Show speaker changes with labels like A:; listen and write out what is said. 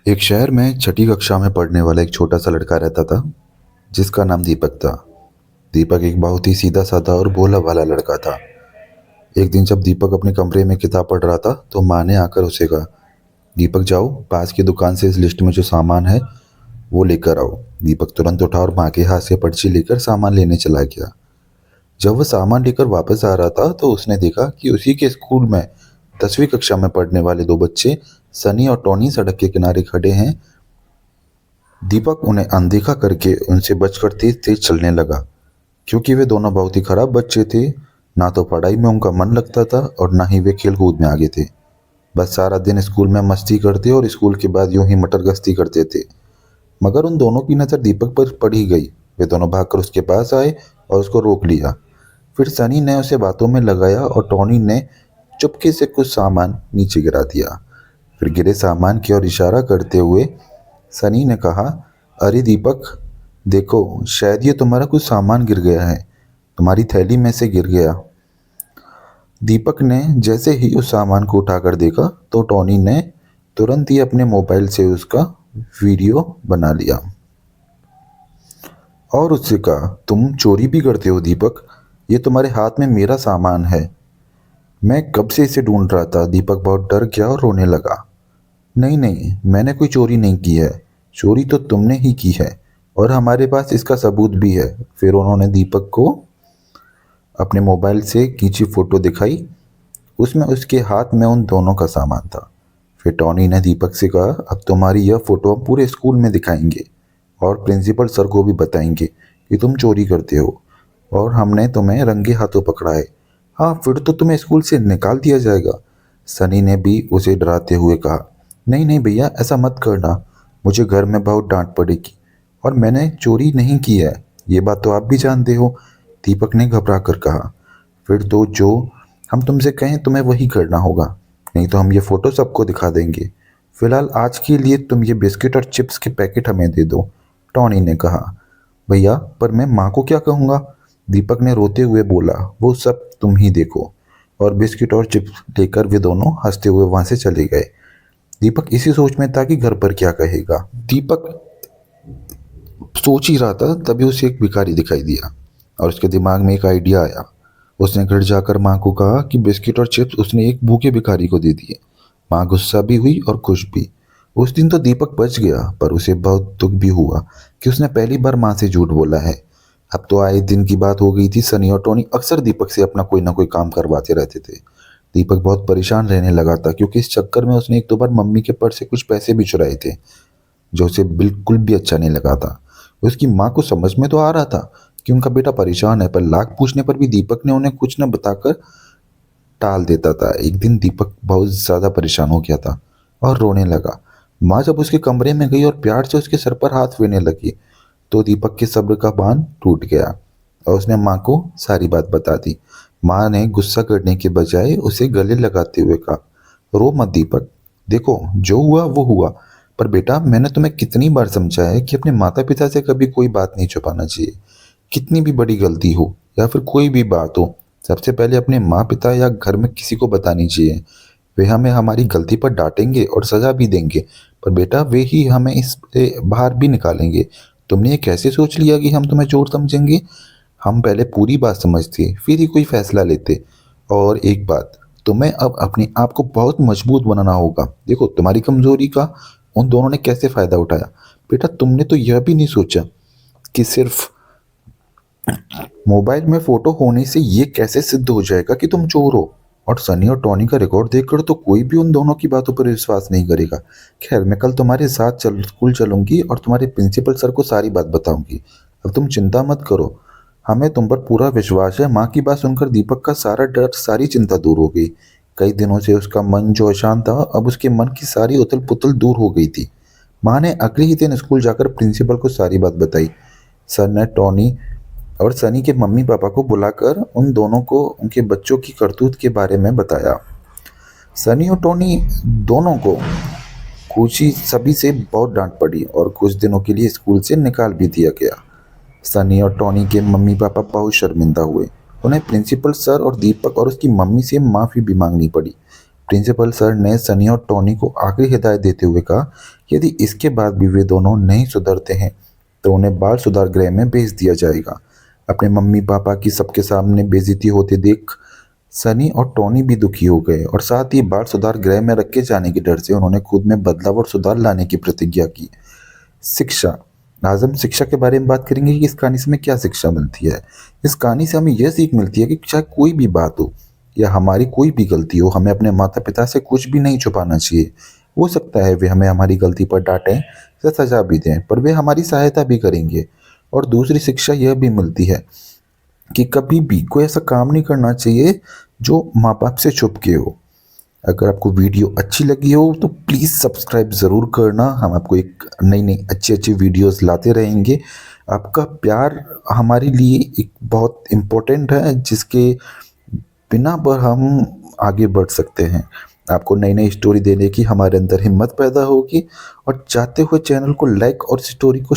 A: एक शहर में छठी कक्षा में पढ़ने वाला एक छोटा सा लड़का रहता था जिसका नाम दीपक था। दीपक एक बहुत ही सीधा साधा और भोला भाला लड़का था। एक दिन जब दीपक अपने कमरे में किताब पढ़ रहा था तो माँ ने आकर उसे कहा, दीपक जाओ पास की दुकान से इस लिस्ट में जो सामान है वो लेकर आओ। दीपक तुरंत उठा और माँ के हाथ से पर्ची लेकर सामान लेने चला गया। जब वह सामान लेकर वापस आ रहा था तो उसने देखा कि उसी के स्कूल में 10वीं कक्षा में पढ़ने वाले दो बच्चे सनी और टॉनी सड़क के किनारे खड़े हैं। दीपक उन्हें अनदेखा करके उनसे बचकर तेज तेज चलने लगा, क्योंकि वे दोनों बहुत ही खराब बच्चे थे। ना तो पढ़ाई में उनका मन लगता था और ना ही वे खेल कूद में आगे थे। बस सारा दिन स्कूल में मस्ती करते और स्कूल के बाद यूं ही मटर गश्ती करते थे। मगर उन दोनों की नज़र दीपक पर पड़ ही गई। वे दोनों भागकर उसके पास आए और उसको रोक लिया। फिर सनी ने उसे बातों में लगाया और टॉनी ने चुपके से कुछ सामान नीचे गिरा दिया। फिर गिरे सामान की ओर इशारा करते हुए सनी ने कहा, अरे दीपक, देखो शायद ये तुम्हारा कुछ सामान गिर गया है, तुम्हारी थैली में से गिर गया। दीपक ने जैसे ही उस सामान को उठाकर देखा तो टॉनी ने तुरंत ही अपने मोबाइल से उसका वीडियो बना लिया और उससे कहा, तुम चोरी भी करते हो दीपक, ये तुम्हारे हाथ में मेरा सामान है, मैं कब से इसे ढूंढ रहा था। दीपक बहुत डर गया और रोने लगा। नहीं नहीं, मैंने कोई चोरी नहीं की है, चोरी तो तुमने ही की है और हमारे पास इसका सबूत भी है। फिर उन्होंने दीपक को अपने मोबाइल से खींची फोटो दिखाई। उसमें उसके हाथ में उन दोनों का सामान था। फिर टॉनी ने दीपक से कहा, अब तुम्हारी यह फोटो हम पूरे स्कूल में दिखाएंगे और प्रिंसिपल सर को भी बताएंगे कि तुम चोरी करते हो और हमने तुम्हें रंगे हाथों पकड़ा है। हाँ, फिर तो तुम्हें स्कूल से निकाल दिया जाएगा। सनी ने भी उसे डराते हुए कहा, नहीं नहीं भैया, ऐसा मत करना, मुझे घर में बहुत डांट पड़ेगी और मैंने चोरी नहीं की है, ये बात तो आप भी जानते हो। दीपक ने घबरा कर कहा, फिर तो जो हम तुमसे कहें तुम्हें वही करना होगा, नहीं तो हम ये फ़ोटो सबको दिखा देंगे। फिलहाल आज के लिए तुम ये बिस्किट और चिप्स के पैकेट हमें दे दो। टॉनी ने कहा, भैया पर मैं माँ को क्या कहूँगा। दीपक ने रोते हुए बोला, वो सब तुम ही देखो। और बिस्किट और चिप्स लेकर वे दोनों हंसते हुए वहां से चले गए। दीपक इसी सोच में था कि घर पर क्या कहेगा। दीपक सोच ही रहा था तभी उसे एक भिखारी दिखाई दिया और उसके दिमाग में एक आइडिया आया। उसने घर जाकर माँ को कहा कि बिस्किट और चिप्स उसने एक भूखे भिखारी को दे दिए। माँ गुस्सा भी हुई और खुश भी। उस दिन तो दीपक बच गया, पर उसे बहुत दुख भी हुआ कि उसने पहली बार माँ से झूठ बोला है। अब तो आए दिन की बात हो गई थी। सनी और टोनी अक्सर दीपक से अपना कोई ना कोई काम करवाते रहते थे। दीपक बहुत परेशान रहने लगा था, क्योंकि इस चक्कर में उसने एक दो बार मम्मी के पर्स से कुछ पैसे भी चुराए थे, जो उसे बिल्कुल भी अच्छा नहीं लगा था। उसकी माँ को समझ में तो आ रहा था कि उनका बेटा परेशान है, पर लाख पूछने पर भी दीपक ने उन्हें कुछ न बताकर टाल देता था। एक दिन दीपक बहुत ज़्यादा परेशान हो गया था और रोने लगा। माँ जब उसके कमरे में गई और प्यार से उसके सर पर हाथ फेरने लगी तो दीपक के सब्र का बांध टूट गया और उसने माँ को सारी बात बता दी। माँ ने गुस्सा करने के बजाय उसे गले लगाते हुए कहा, रो मत दीपक, देखो जो हुआ वो हुआ, पर बेटा मैंने तुम्हें कितनी बार समझाया है कि अपने माता पिता से कभी कोई बात नहीं छुपाना चाहिए। कितनी भी बड़ी गलती हो या फिर कोई भी बात हो, सबसे पहले अपने माँ पिता या घर में किसी को बतानी चाहिए। वे हमें हमारी गलती पर डांटेंगे और सजा भी देंगे, पर बेटा वे ही हमें इससे बाहर भी निकालेंगे। तुमने ये कैसे सोच लिया कि हम तुम्हें चोर समझेंगे। हम पहले पूरी बात समझते फिर ही कोई फैसला लेते। और एक बात, तुम्हें अब अपने आप को बहुत मजबूत बनाना होगा। देखो तुम्हारी कमजोरी का उन दोनों ने कैसे फायदा उठाया। बेटा तुमने तो यह भी नहीं सोचा कि सिर्फ मोबाइल में फोटो होने से ये कैसे सिद्ध हो जाएगा कि तुम चोर हो। और सनी और टॉनी का रिकॉर्ड देखकर तो कोई भी उन दोनों की बातों पर विश्वास नहीं करेगा। खैर मैं कल तुम्हारे साथ स्कूल चलूंगी और तुम्हारे प्रिंसिपल सर को सारी बात बताऊंगी। अब तुम चिंता मत करो, हमें तुम पर पूरा विश्वास है। माँ की बात सुनकर दीपक का सारा डर सारी चिंता दूर हो गई। कई दिनों से उसका मन जो अशांत था, अब उसके मन की सारी उथल पुथल दूर हो गई थी। माँ ने अगले ही दिन स्कूल जाकर प्रिंसिपल को सारी बात बताई। सर ने टॉनी और सनी के मम्मी पापा को बुलाकर उन दोनों को उनके बच्चों की करतूत के बारे में बताया। सनी और टोनी दोनों को खुशी सभी से बहुत डांट पड़ी और कुछ दिनों के लिए स्कूल से निकाल भी दिया गया। सनी और टोनी के मम्मी पापा बहुत शर्मिंदा हुए। उन्हें प्रिंसिपल सर और दीपक और उसकी मम्मी से माफ़ी भी मांगनी पड़ी। प्रिंसिपल सर ने सनी और टॉनी को आखिरी हिदायत देते हुए कहा, यदि इसके बाद भी वे दोनों नहीं सुधरते हैं तो उन्हें बाल सुधार गृह में भेज दिया जाएगा। अपने मम्मी पापा की सबके सामने बेइज्जती होते देख सनी और टॉनी भी दुखी हो गए और साथ ही बाल सुधार गृह में रखे जाने के डर से उन्होंने खुद में बदलाव और सुधार लाने की प्रतिज्ञा की। शिक्षा। आज हम शिक्षा के बारे में बात करेंगे कि इस कहानी से हमें क्या शिक्षा मिलती है। इस कहानी से हमें यह सीख मिलती है कि चाहे कोई भी बात हो या हमारी कोई भी गलती हो, हमें अपने माता पिता से कुछ भी नहीं छुपाना चाहिए। हो सकता है वे हमें हमारी गलती पर डांटें या सजा भी दें, पर वे हमारी सहायता भी करेंगे। और दूसरी शिक्षा यह भी मिलती है कि कभी भी कोई ऐसा काम नहीं करना चाहिए जो माँ बाप से छुप के हो। अगर आपको वीडियो अच्छी लगी हो तो प्लीज़ सब्सक्राइब ज़रूर करना। हम आपको एक नई नई अच्छी अच्छी वीडियोस लाते रहेंगे। आपका प्यार हमारे लिए एक बहुत इम्पोर्टेंट है, जिसके बिना पर हम आगे बढ़ सकते हैं। आपको नई नई स्टोरी देने की हमारे अंदर हिम्मत पैदा होगी और चाहते हुए चैनल को लाइक और स्टोरी को